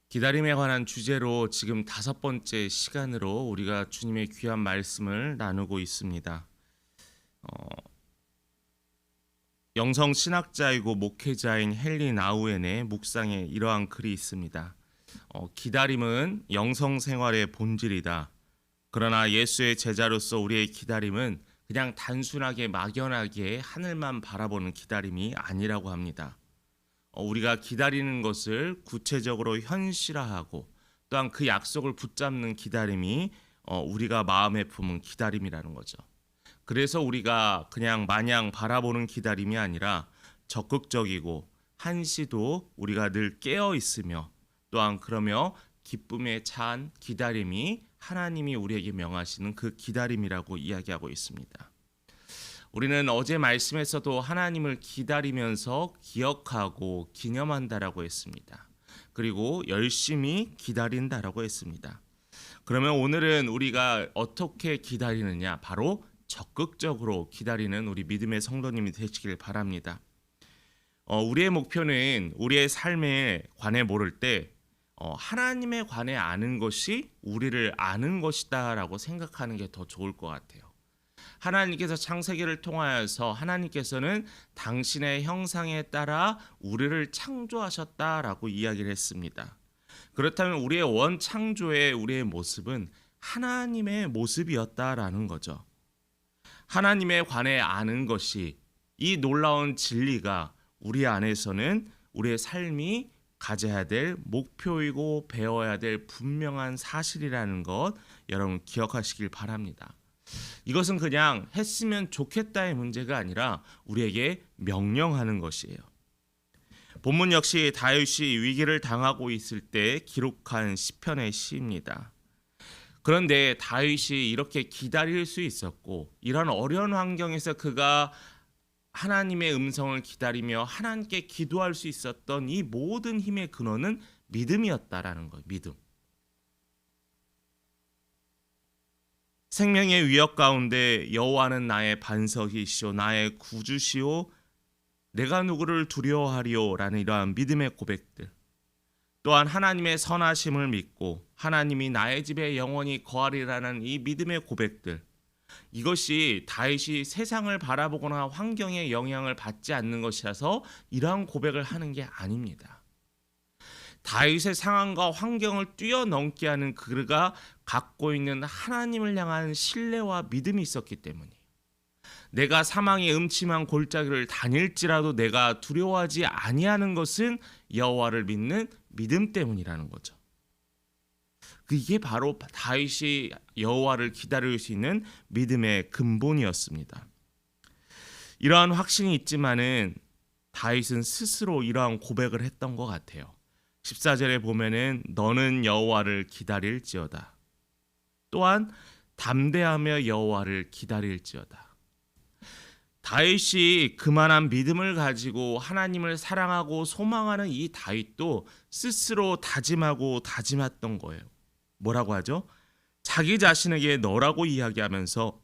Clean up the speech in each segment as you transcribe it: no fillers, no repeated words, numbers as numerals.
기다림에 관한 주제로 지금 5번째 시간으로 우리가 주님의 귀한 말씀을 나누고 있습니다. 어, 영성 신학자이고 목회자인 헨리 나우엔의 묵상에 이러한 글이 있습니다. 기다림은 영성 생활의 본질이다. 그러나 예수의 제자로서 우리의 기다림은 그냥 단순하게 막연하게 하늘만 바라보는 기다림이 아니라고 합니다. 우리가 기다리는 것을 구체적으로 현실화하고 또한 그 약속을 붙잡는 기다림이 우리가 마음에 품은 기다림이라는 거죠. 그래서 우리가 그냥 마냥 바라보는 기다림이 아니라 적극적이고 한시도 우리가 늘 깨어 있으며 또한 그러며 기쁨에 찬 기다림이 하나님이 우리에게 명하시는 그 기다림이라고 이야기하고 있습니다. 우리는 어제 말씀에서도 하나님을 기다리면서 기억하고 기념한다라고 했습니다. 그리고 열심히 기다린다라고 했습니다. 그러면 오늘은 우리가 어떻게 기다리느냐? 바로 적극적으로 기다리는 우리 믿음의 성도님이 되시길 바랍니다. 우리의 목표는 우리의 삶에 관해 모를 때 하나님에 관해 아는 것이 우리를 아는 것이다라고 생각하는 게 더 좋을 것 같아요. 하나님께서 창세기를 통하여서 하나님께서는 당신의 형상에 따라 우리를 창조하셨다라고 이야기를 했습니다. 그렇다면 우리의 원창조의 우리의 모습은 하나님의 모습이었다라는 거죠. 하나님에 관해 아는 것이 이 놀라운 진리가 우리 안에서는 우리의 삶이 가져야 될 목표이고 배워야 될 분명한 사실이라는 것 여러분 기억하시길 바랍니다. 이것은 그냥 했으면 좋겠다의 문제가 아니라 우리에게 명령하는 것이에요. 본문 역시 다윗이 위기를 당하고 있을 때 기록한 시편의 시입니다. 그런데 다윗이 이렇게 기다릴 수 있었고 이런 어려운 환경에서 그가 하나님의 음성을 기다리며 하나님께 기도할 수 있었던 이 모든 힘의 근원은 믿음이었다라는 거예요. 믿음. 생명의 위협 가운데 여호와는 나의 반석이시오 나의 구주시오 내가 누구를 두려워하리오라는 이러한 믿음의 고백들, 또한 하나님의 선하심을 믿고 하나님이 나의 집에 영원히 거하리라는 이 믿음의 고백들, 이것이 다윗이 세상을 바라보거나 환경의 영향을 받지 않는 것이라서 이러한 고백을 하는 게 아닙니다. 다윗의 상황과 환경을 뛰어넘게 하는 그가 갖고 있는 하나님을 향한 신뢰와 믿음이 있었기 때문이에요. 내가 사망의 음침한 골짜기를 다닐지라도 내가 두려워하지 아니하는 것은 여호와를 믿는 믿음 때문이라는 거죠. 이게 바로 다윗이 여호와를 기다릴 수 있는 믿음의 근본이었습니다. 이러한 확신이 있지만은 다윗은 스스로 이러한 고백을 했던 것 같아요. 14절에 보면은 너는 여호와를 기다릴지어다. 또한 담대하며 여호와를 기다릴지어다. 다윗이 그만한 믿음을 가지고 하나님을 사랑하고 소망하는 이 다윗도 스스로 다짐하고 다짐했던 거예요. 뭐라고 하죠? 자기 자신에게 너라고 이야기하면서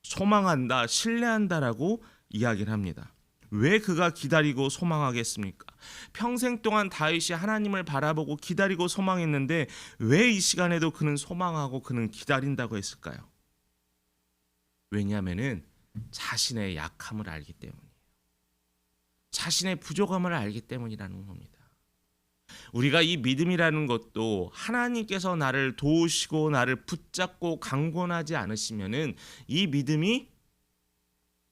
소망한다, 신뢰한다라고 이야기를 합니다. 왜 그가 기다리고 소망하겠습니까? 평생 동안 다윗이 하나님을 바라보고 기다리고 소망했는데 왜 이 시간에도 그는 소망하고 그는 기다린다고 했을까요? 왜냐하면은 자신의 약함을 알기 때문이에요. 자신의 부족함을 알기 때문이라는 겁니다. 우리가 이 믿음이라는 것도 하나님께서 나를 도우시고 나를 붙잡고 강권하지 않으시면은 이 믿음이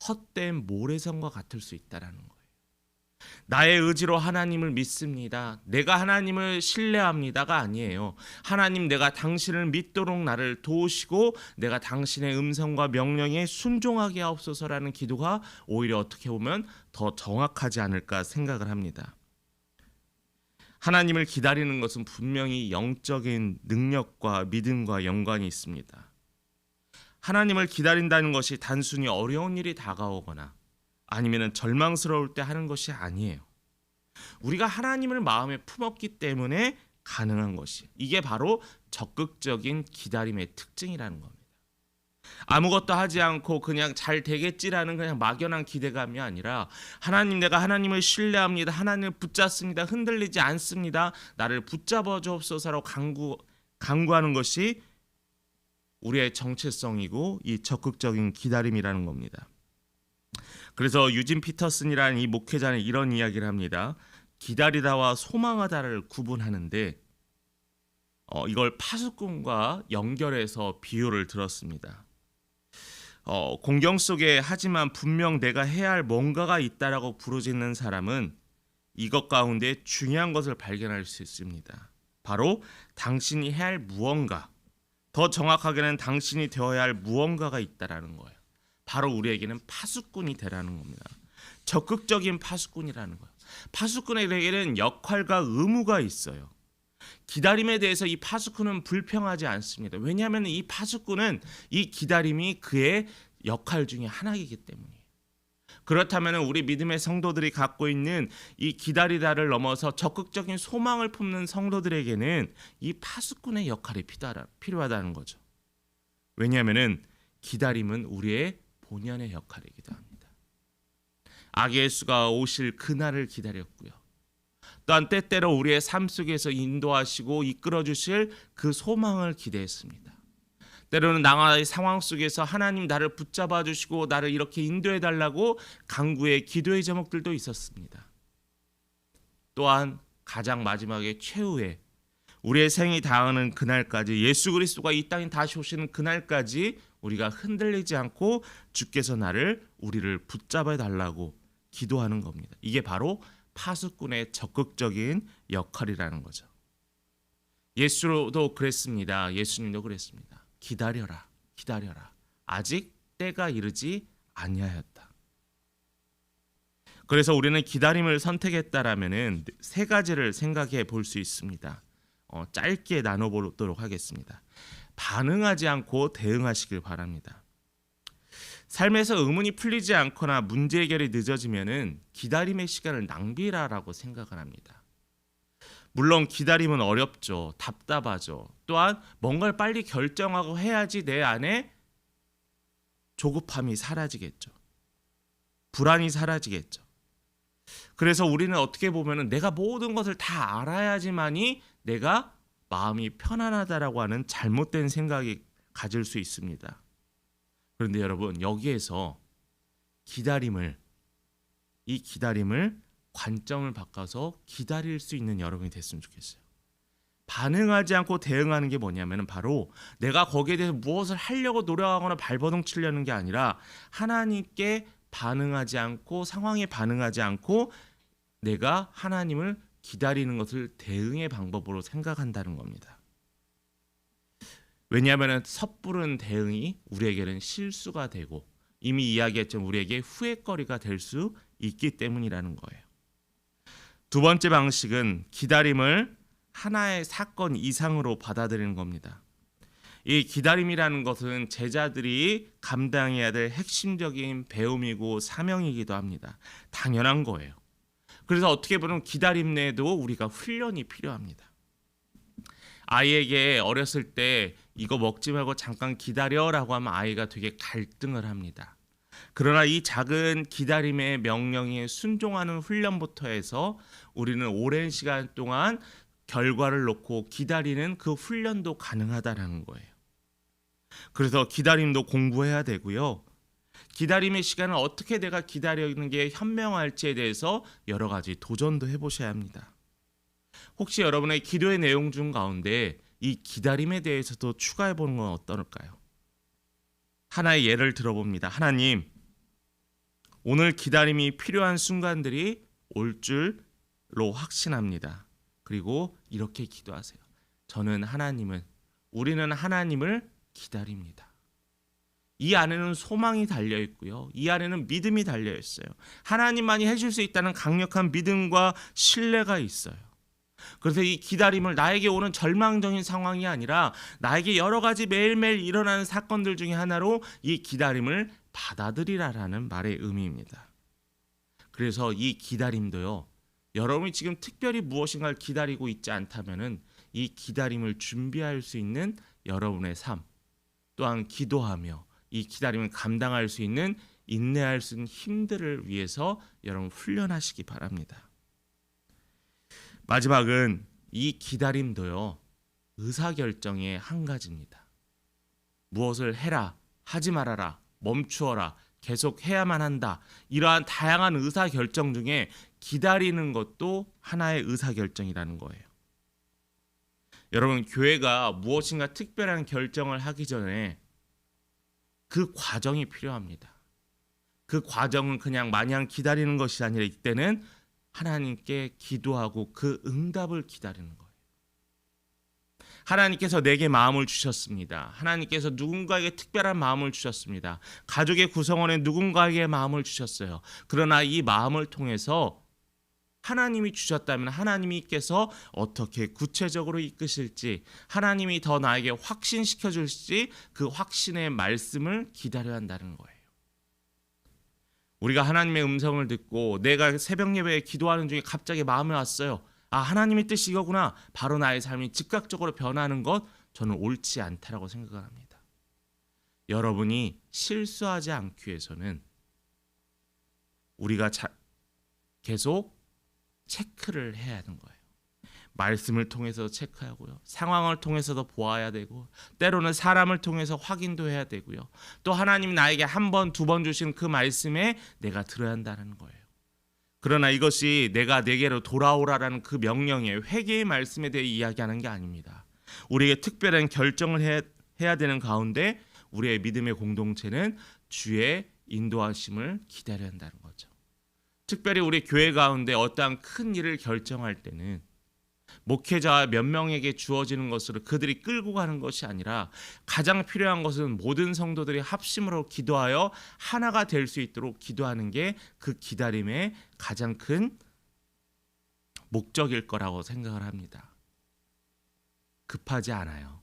헛된 모래성과 같을 수 있다라는 거예요. 나의 의지로 하나님을 믿습니다. 내가 하나님을 신뢰합니다가 아니에요. 하나님 내가 당신을 믿도록 나를 도우시고 내가 당신의 음성과 명령에 순종하게 하옵소서라는 기도가 오히려 어떻게 보면 더 정확하지 않을까 생각을 합니다. 하나님을 기다리는 것은 분명히 영적인 능력과 믿음과 연관이 있습니다. 하나님을 기다린다는 것이 단순히 어려운 일이 다가오거나 아니면 절망스러울 때 하는 것이 아니에요. 우리가 하나님을 마음에 품었기 때문에 가능한 것이, 이게 바로 적극적인 기다림의 특징이라는 겁니다. 아무것도 하지 않고 그냥 잘 되겠지라는 그냥 막연한 기대감이 아니라 하나님, 내가 하나님을 신뢰합니다. 하나님을 붙잡습니다. 흔들리지 않습니다. 나를 붙잡아 주옵소서라고 간구하는 것이 우리의 정체성이고 이 적극적인 기다림이라는 겁니다. 그래서 유진 피터슨이라는 이 목회자는 이런 이야기를 합니다. 기다리다와 소망하다를 구분하는데 이걸 파수꾼과 연결해서 비유를 들었습니다. 공경 속에 하지만 분명 내가 해야 할 뭔가가 있다라고 부르짖는 사람은 이것 가운데 중요한 것을 발견할 수 있습니다. 바로 당신이 해야 할 무언가, 더 정확하게는 당신이 되어야 할 무언가가 있다라는 거예요. 바로 우리에게는 파수꾼이 되라는 겁니다. 적극적인 파수꾼이라는 거예요. 파수꾼에게는 역할과 의무가 있어요. 기다림에 대해서 이 파수꾼은 불평하지 않습니다. 왜냐하면 이 파수꾼은 이 기다림이 그의 역할 중에 하나이기 때문이에요. 그렇다면 우리 믿음의 성도들이 갖고 있는 이 기다리다를 넘어서 적극적인 소망을 품는 성도들에게는 이 파수꾼의 역할이 필요하다는 거죠. 왜냐하면 기다림은 우리의 본연의 역할이기도 합니다. 악의 예수가 오실 그날을 기다렸고요. 또한 때때로 우리의 삶 속에서 인도하시고 이끌어 주실 그 소망을 기대했습니다. 때로는 나의 상황 속에서 하나님 나를 붙잡아 주시고 나를 이렇게 인도해 달라고 간구의 기도의 제목들도 있었습니다. 또한 가장 마지막에 최후의 우리의 생이 다하는 그날까지, 예수 그리스도가 이 땅에 다시 오시는 그날까지 우리가 흔들리지 않고 주께서 우리를 붙잡아 달라고 기도하는 겁니다. 이게 바로 파수꾼의 적극적인 역할이라는 거죠. 예수도 그랬습니다. 예수님도 그랬습니다. 기다려라, 기다려라. 아직 때가 이르지 아니하였다. 그래서 우리는 기다림을 선택했다라면은 세 가지를 생각해 볼 수 있습니다. 짧게 나눠보도록 하겠습니다. 반응하지 않고 대응하시길 바랍니다. 삶에서 의문이 풀리지 않거나 문제 해결이 늦어지면은 기다림의 시간을 낭비라라고 생각을 합니다. 물론 기다림은 어렵죠. 답답하죠. 또한 뭔가를 빨리 결정하고 해야지 내 안에 조급함이 사라지겠죠. 불안이 사라지겠죠. 그래서 우리는 어떻게 보면은 내가 모든 것을 다 알아야지만이 내가 마음이 편안하다라고 하는 잘못된 생각이 가질 수 있습니다. 그런데 여러분, 여기에서 이 기다림을 관점을 바꿔서 기다릴 수 있는 여러분이 됐으면 좋겠어요. 반응하지 않고 대응하는 게 뭐냐면 바로 내가 거기에 대해서 무엇을 하려고 노력하거나 발버둥 치려는 게 아니라 하나님께 반응하지 않고, 상황에 반응하지 않고 내가 하나님을 기다리는 것을 대응의 방법으로 생각한다는 겁니다. 왜냐하면 섣부른 대응이 우리에게는 실수가 되고 이미 이야기했지만 우리에게 후회거리가 될 수 있기 때문이라는 거예요. 두 번째 방식은 기다림을 하나의 사건 이상으로 받아들이는 겁니다. 이 기다림이라는 것은 제자들이 감당해야 될 핵심적인 배움이고 사명이기도 합니다. 당연한 거예요. 그래서 어떻게 보면 기다림 내에도 우리가 훈련이 필요합니다. 아이에게 어렸을 때 이거 먹지 말고 잠깐 기다려라고 하면 아이가 되게 갈등을 합니다. 그러나 이 작은 기다림의 명령에 순종하는 훈련부터 해서 우리는 오랜 시간 동안 결과를 놓고 기다리는 그 훈련도 가능하다는 거예요. 그래서 기다림도 공부해야 되고요. 기다림의 시간을 어떻게 내가 기다리는 게 현명할지에 대해서 여러 가지 도전도 해보셔야 합니다. 혹시 여러분의 기도의 내용 중 가운데 이 기다림에 대해서도 추가해보는 건 어떨까요? 하나의 예를 들어봅니다. 하나님, 오늘 기다림이 필요한 순간들이 올 줄로 확신합니다. 그리고 이렇게 기도하세요. 우리는 하나님을 기다립니다. 이 안에는 소망이 달려 있고요. 이 안에는 믿음이 달려 있어요. 하나님만이 해줄 수 있다는 강력한 믿음과 신뢰가 있어요. 그래서 이 기다림을 나에게 오는 절망적인 상황이 아니라 나에게 여러 가지 매일매일 일어나는 사건들 중에 하나로 이 기다림을 받아들이라라는 말의 의미입니다. 그래서 이 기다림도요, 여러분이 지금 특별히 무엇인가를 기다리고 있지 않다면은 이 기다림을 준비할 수 있는 여러분의 삶, 또한 기도하며 이 기다림을 감당할 수 있는 인내할 수 있는 힘들을 위해서 여러분 훈련하시기 바랍니다. 마지막은 이 기다림도요, 의사결정의 한 가지입니다. 무엇을 해라, 하지 말아라, 멈추어라, 계속 해야만 한다. 이러한 다양한 의사결정 중에 기다리는 것도 하나의 의사결정이라는 거예요. 여러분, 교회가 무엇인가 특별한 결정을 하기 전에 그 과정이 필요합니다. 그 과정은 그냥 마냥 기다리는 것이 아니라 이때는 하나님께 기도하고 그 응답을 기다리는 거예요. 하나님께서 내게 마음을 주셨습니다. 하나님께서 누군가에게 특별한 마음을 주셨습니다. 가족의 구성원에 누군가에게 마음을 주셨어요. 그러나 이 마음을 통해서 하나님이 주셨다면 하나님께서 어떻게 구체적으로 이끄실지, 하나님이 더 나에게 확신시켜 줄지, 그 확신의 말씀을 기다려야 한다는 거예요. 우리가 하나님의 음성을 듣고 내가 새벽 예배에 기도하는 중에 갑자기 마음에 왔어요. 아, 하나님의 뜻이 이거구나. 바로 나의 삶이 즉각적으로 변하는 것, 저는 옳지 않다라고 생각을 합니다. 여러분이 실수하지 않기 위해서는 우리가 계속 체크를 해야 하는 거예요. 말씀을 통해서 체크하고요. 상황을 통해서도 보아야 되고, 때로는 사람을 통해서 확인도 해야 되고요. 또 하나님 나에게 한 번, 두 번 주신 그 말씀에 내가 들어야 한다는 거예요. 그러나 이것이 내가 내게로 돌아오라라는 그 명령의 회개의 말씀에 대해 이야기하는 게 아닙니다. 우리에게 특별한 결정을 해야 되는 가운데 우리의 믿음의 공동체는 주의 인도하심을 기다려야 한다는 거죠. 특별히 우리 교회 가운데 어떠한 큰 일을 결정할 때는 목회자 몇 명에게 주어지는 것으로 그들이 끌고 가는 것이 아니라 가장 필요한 것은 모든 성도들이 합심으로 기도하여 하나가 될 수 있도록 기도하는 게 그 기다림의 가장 큰 목적일 거라고 생각을 합니다. 급하지 않아요.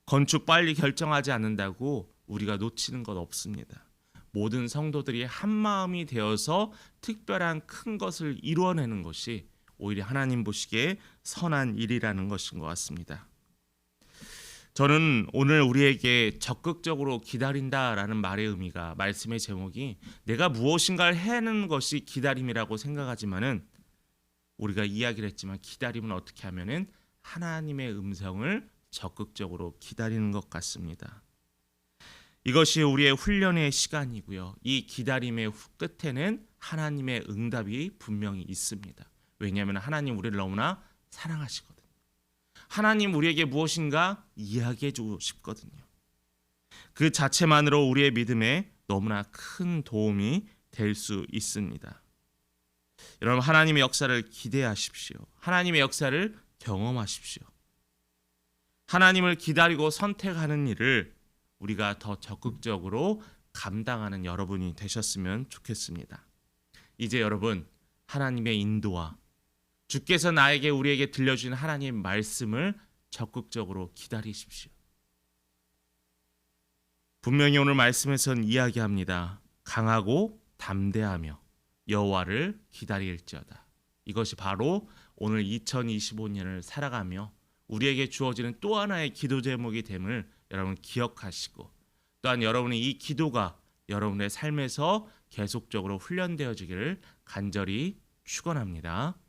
건축 빨리 결정하지 않는다고 우리가 놓치는 것 없습니다. 모든 성도들이 한 마음이 되어서 특별한 큰 것을 이루어내는 것이 오히려 하나님 보시기에 선한 일이라는 것인 것 같습니다. 저는 오늘 우리에게 적극적으로 기다린다라는 말의 의미가, 말씀의 제목이 내가 무엇인가를 해내는 것이 기다림이라고 생각하지만은, 우리가 이야기를 했지만 기다림은 어떻게 하면은 하나님의 음성을 적극적으로 기다리는 것 같습니다. 이것이 우리의 훈련의 시간이고요. 이 기다림의 끝에는 하나님의 응답이 분명히 있습니다. 왜냐하면 하나님 우리를 너무나 사랑하시거든요. 하나님 우리에게 무엇인가 이야기해 주고 싶거든요. 그 자체만으로 우리의 믿음에 너무나 큰 도움이 될 수 있습니다. 여러분, 하나님의 역사를 기대하십시오. 하나님의 역사를 경험하십시오. 하나님을 기다리고 선택하는 일을 우리가 더 적극적으로 감당하는 여러분이 되셨으면 좋겠습니다. 이제 여러분, 하나님의 인도와 주께서 우리에게 들려주신 하나님의 말씀을 적극적으로 기다리십시오. 분명히 오늘 말씀에서는 이야기합니다. 강하고 담대하며 여호와를 기다릴지어다. 이것이 바로 오늘 2025년을 살아가며 우리에게 주어지는 또 하나의 기도 제목이 됨을 여러분 기억하시고, 또한 여러분의 이 기도가 여러분의 삶에서 계속적으로 훈련되어지기를 간절히 축원합니다.